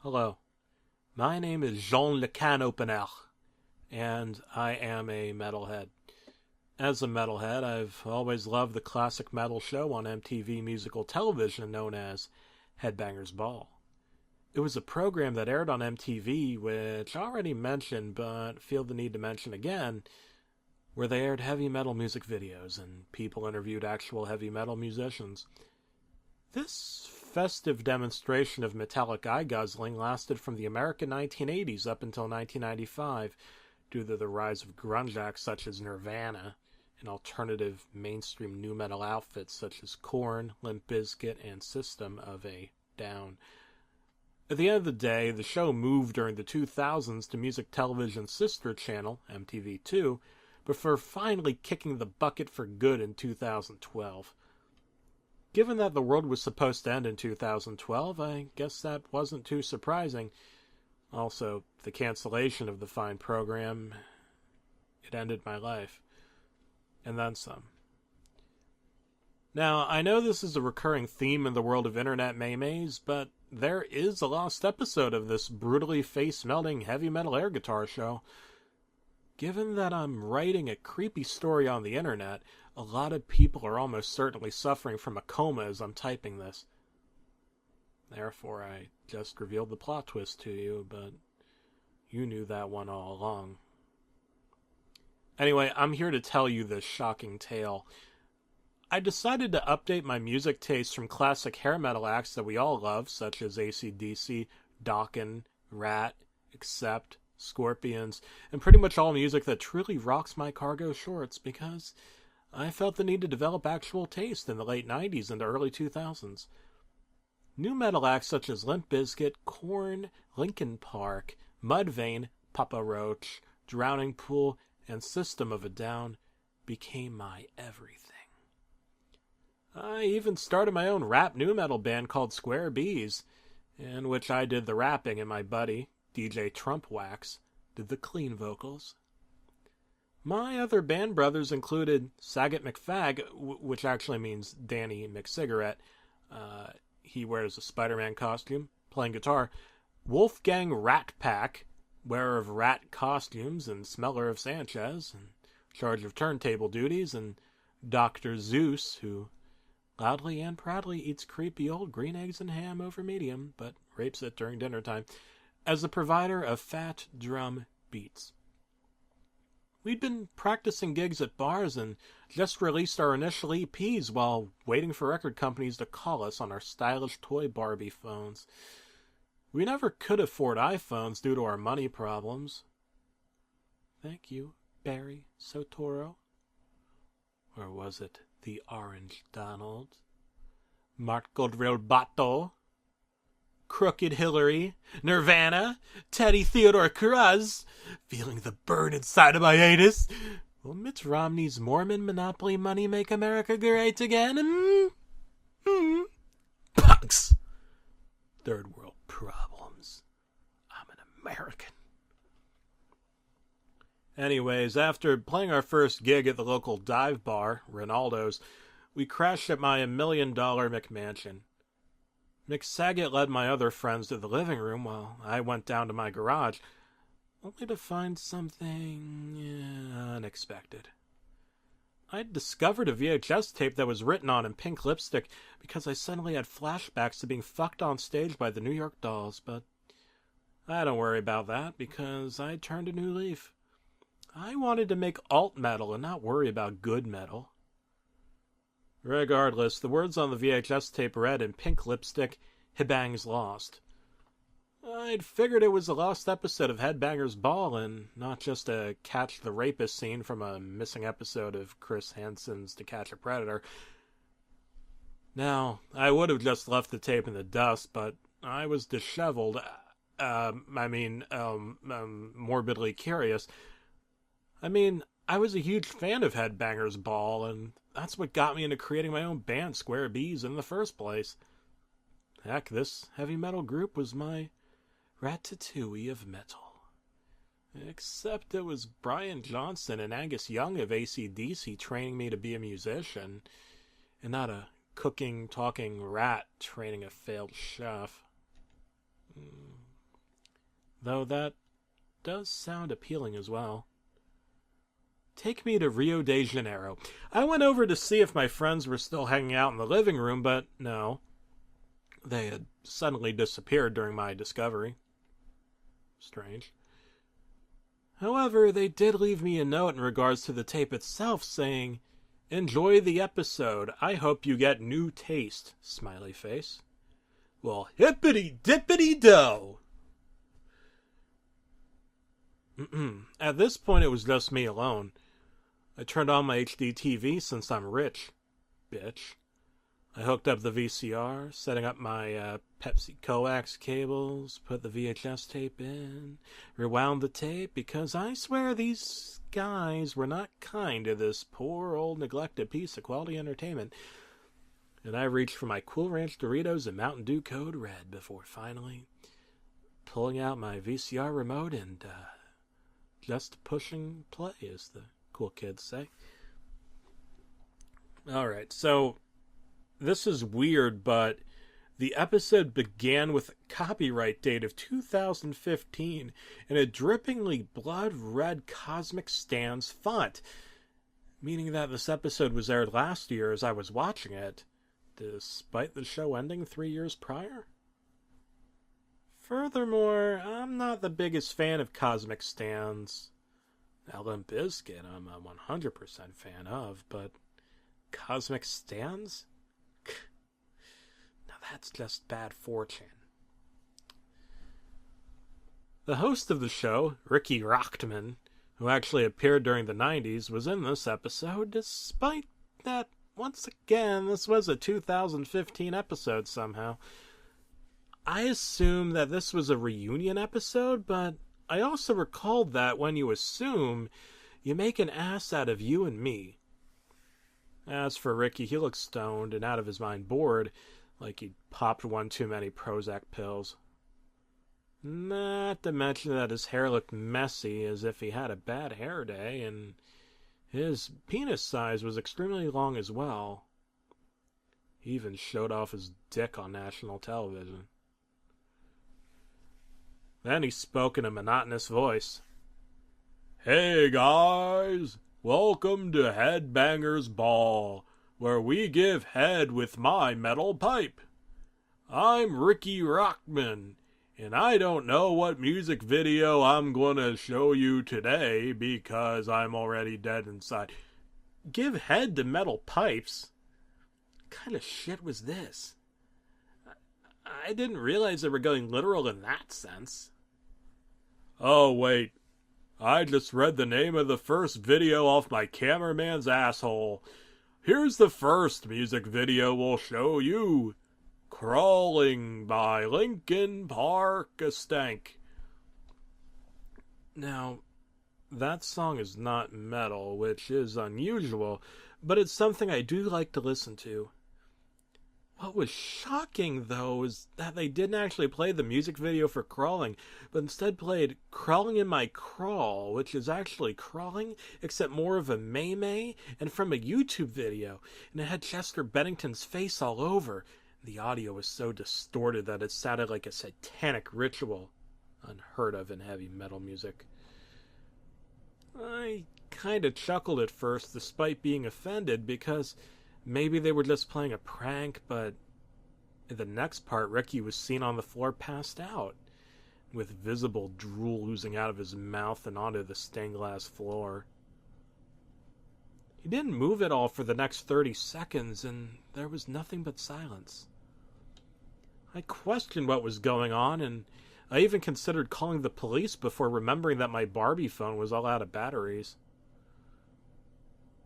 Hello, my name is Jean Le Canopener, and I am a metalhead. As a metalhead, I've always loved the classic metal show on MTV musical television known as Headbanger's Ball. It was a program that aired on MTV, which I already mentioned, but feel the need to mention again, where they aired heavy metal music videos and people interviewed actual heavy metal musicians. This festive demonstration of metallic eye guzzling lasted from the American 1980s up until 1995 due to the rise of grunge acts such as Nirvana and alternative mainstream nu metal outfits such as Korn, Limp Bizkit, and System of a Down. At the end of the day, the show moved during the 2000s to music television's sister channel, MTV2, before finally kicking the bucket for good in 2012. Given that the world was supposed to end in 2012, I guess that wasn't too surprising. Also, the cancellation of the fine program, it ended my life. And then some. Now, I know this is a recurring theme in the world of internet memes, but there is a lost episode of this brutally face-melting heavy metal air guitar show. Given that I'm writing a creepy story on the internet, a lot of people are almost certainly suffering from a coma as I'm typing this. Therefore, I just revealed the plot twist to you, but you knew that one all along. Anyway, I'm here to tell you this shocking tale. I decided to update my music taste from classic hair metal acts that we all love, such as AC/DC, Dokken, Rat, Accept, Scorpions, and pretty much all music that truly rocks my cargo shorts, because I felt the need to develop actual taste in the late 90s and early 2000s. Nu metal acts such as Limp Bizkit, Korn, Linkin Park, Mudvayne, Papa Roach, Drowning Pool, and System of a Down became my everything. I even started my own rap nu metal band called Square Bees, in which I did the rapping and my buddy, DJ Trump Wax, did the clean vocals. My other band brothers included Saget McFag, which actually means Danny McCigarette. He wears a Spider-Man costume, playing guitar. Wolfgang Rat Pack, wearer of rat costumes and smeller of Sanchez, in charge of turntable duties, and Dr. Zeus, who loudly and proudly eats creepy old green eggs and ham over medium, but rapes it during dinner time, as the provider of fat drum beats. We'd been practicing gigs at bars and just released our initial EPs while waiting for record companies to call us on our stylish toy Barbie phones. We never could afford iPhones due to our money problems. Thank you, Barry Sotoro. Or was it the Orange Donald? Marco Del Bato? Crooked Hillary, Nirvana, Teddy Theodore Cruz, feeling the burn inside of my anus. Will Mitt Romney's Mormon monopoly money make America great again? Punks! Third world problems. I'm an American. Anyways, after playing our first gig at the local dive bar, Ronaldo's, we crashed at my $1 million McMansion. Mick Saget led my other friends to the living room while I went down to my garage, only to find something unexpected. I'd discovered a VHS tape that was written on in pink lipstick because I suddenly had flashbacks to being fucked on stage by the New York Dolls, but I don't worry about that because I turned a new leaf. I wanted to make alt metal and not worry about good metal. Regardless, the words on the VHS tape read in pink lipstick, Headbanger's Lost. I'd figured it was a lost episode of Headbanger's Ball and not just a Catch the Rapist scene from a missing episode of Chris Hansen's To Catch a Predator. Now, I would have just left the tape in the dust, but I was disheveled. Morbidly curious. I was a huge fan of Headbanger's Ball, and that's what got me into creating my own band, Square Bees, in the first place. Heck, this heavy metal group was my ratatouille of metal. Except it was Brian Johnson and Angus Young of AC/DC training me to be a musician, and not a cooking, talking rat training a failed chef. though that does sound appealing as well. Take me to Rio de Janeiro. I went over to see if my friends were still hanging out in the living room, but no. They had suddenly disappeared during my discovery. Strange. However, they did leave me a note in regards to the tape itself saying, "Enjoy the episode. I hope you get new taste." Smiley face. Well, hippity-dippity-do! At this point, it was just me alone. I turned on my HD TV since I'm rich. Bitch. I hooked up the VCR, setting up my Pepsi coax cables, put the VHS tape in, rewound the tape, because I swear these guys were not kind to this poor old neglected piece of quality entertainment. And I reached for my Cool Ranch Doritos and Mountain Dew Code Red before finally pulling out my VCR remote and just pushing play, as the cool kids say. Alright, so this is weird, but the episode began with a copyright date of 2015 in a drippingly blood-red Cosmic Stands font, meaning that this episode was aired last year as I was watching it, despite the show ending 3 years prior. Furthermore, I'm not the biggest fan of Cosmic Stands. Now, Limp Bizkit, I'm a 100% fan of, but Cosmic Stands? Now that's just bad fortune. The host of the show, Ricky Rockman, who actually appeared during the 90s, was in this episode, despite that, once again, this was a 2015 episode somehow. I assume that this was a reunion episode, but I also recalled that when you assume, you make an ass out of you and me. As for Ricky, he looked stoned and out of his mind bored, like he'd popped one too many Prozac pills. Not to mention that his hair looked messy, as if he had a bad hair day, and his penis size was extremely long as well. He even showed off his dick on national television. Then he spoke in a monotonous voice. "Hey guys, welcome to Headbanger's Ball, where we give head with my metal pipe. I'm Ricky Rockman, and I don't know what music video I'm gonna show you today because I'm already dead inside." Give head to metal pipes? What kind of shit was this? I didn't realize they were going literal in that sense. Oh, wait. I just read the name of the first video off my cameraman's asshole. Here's the first music video we'll show you. Crawling by Linkin Park Stank. Now, that song is not metal, which is unusual, but it's something I do like to listen to. What was shocking, though, is that they didn't actually play the music video for Crawling, but instead played Crawling in My Crawl, which is actually Crawling, except more of a meme, and from a YouTube video, and it had Chester Bennington's face all over. The audio was so distorted that it sounded like a satanic ritual, unheard of in heavy metal music. I kinda chuckled at first, despite being offended, because maybe they were just playing a prank, but in the next part, Ricky was seen on the floor passed out, with visible drool oozing out of his mouth and onto the stained glass floor. He didn't move at all for the next 30 seconds, and there was nothing but silence. I questioned what was going on, and I even considered calling the police before remembering that my Barbie phone was all out of batteries.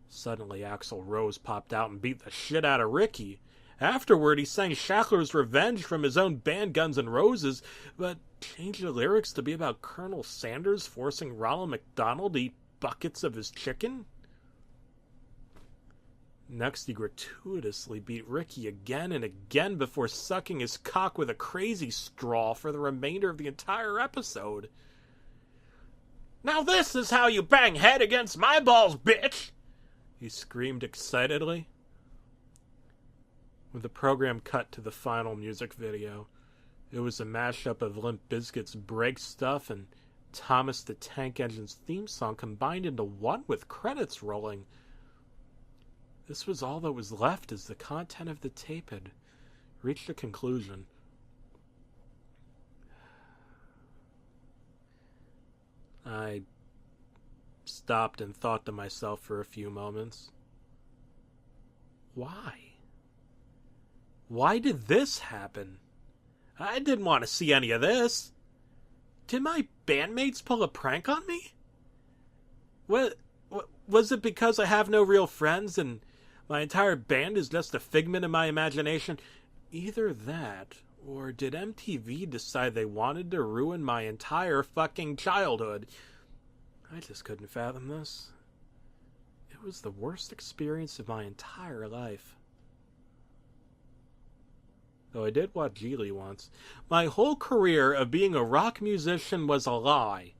Suddenly, Axl Rose popped out and beat the shit out of Ricky. Afterward, he sang Shackler's Revenge from his own band Guns N' Roses, but changed the lyrics to be about Colonel Sanders forcing Ronald McDonald to eat buckets of his chicken. Next, he gratuitously beat Ricky again and again before sucking his cock with a crazy straw for the remainder of the entire episode. "Now this is how you bang head against my balls, bitch!" he screamed excitedly. When the program cut to the final music video, It was a mashup of Limp Bizkit's Break Stuff and Thomas the Tank Engine's theme song combined into one with credits rolling. This was all that was left as the content of the tape had reached a conclusion. I stopped and thought to myself for a few moments. Why? Why did this happen? I didn't want to see any of this. Did my bandmates pull a prank on me? Was it because I have no real friends and my entire band is just a figment of my imagination? Either that, or did MTV decide they wanted to ruin my entire fucking childhood? I just couldn't fathom this. It was the worst experience of my entire life. Though I did watch Geely once. My whole career of being a rock musician was a lie.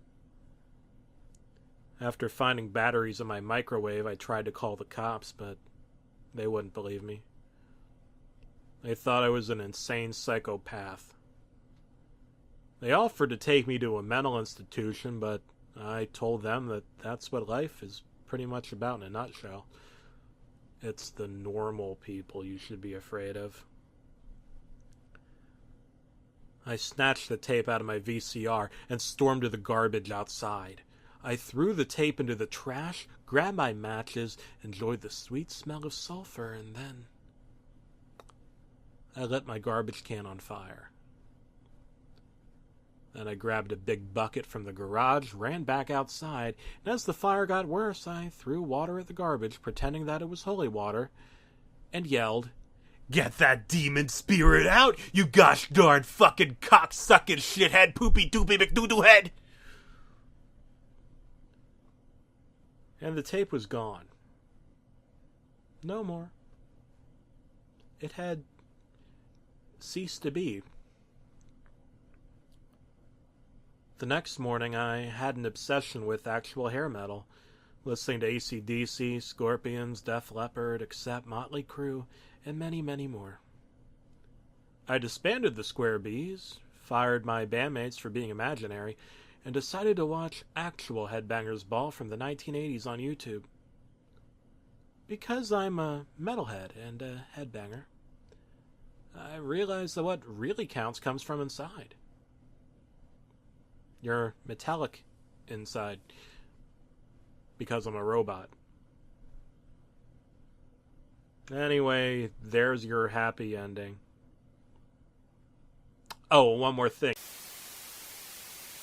After finding batteries in my microwave, I tried to call the cops, but they wouldn't believe me. They thought I was an insane psychopath. They offered to take me to a mental institution, but I told them that that's what life is pretty much about in a nutshell. It's the normal people you should be afraid of. I snatched the tape out of my VCR and stormed to the garbage outside. I threw the tape into the trash, grabbed my matches, enjoyed the sweet smell of sulfur, and then I lit my garbage can on fire. Then I grabbed a big bucket from the garage, ran back outside, and as the fire got worse, I threw water at the garbage, pretending that it was holy water, and yelled, "Get that demon spirit out, you gosh darn fucking cocksucking shithead poopy doopy McDoodle head!" And the tape was gone. No more. It had ceased to be. The next morning, I had an obsession with actual hair metal, listening to AC/DC, Scorpions, Def Leppard, Accept, Motley Crue, and many, many more. I disbanded the Square Bees, fired my bandmates for being imaginary, and decided to watch actual Headbangers Ball from the 1980s on YouTube. Because I'm a metalhead and a headbanger, I realized that what really counts comes from inside. You're metallic inside because I'm a robot. Anyway, there's your happy ending. Oh, one more thing.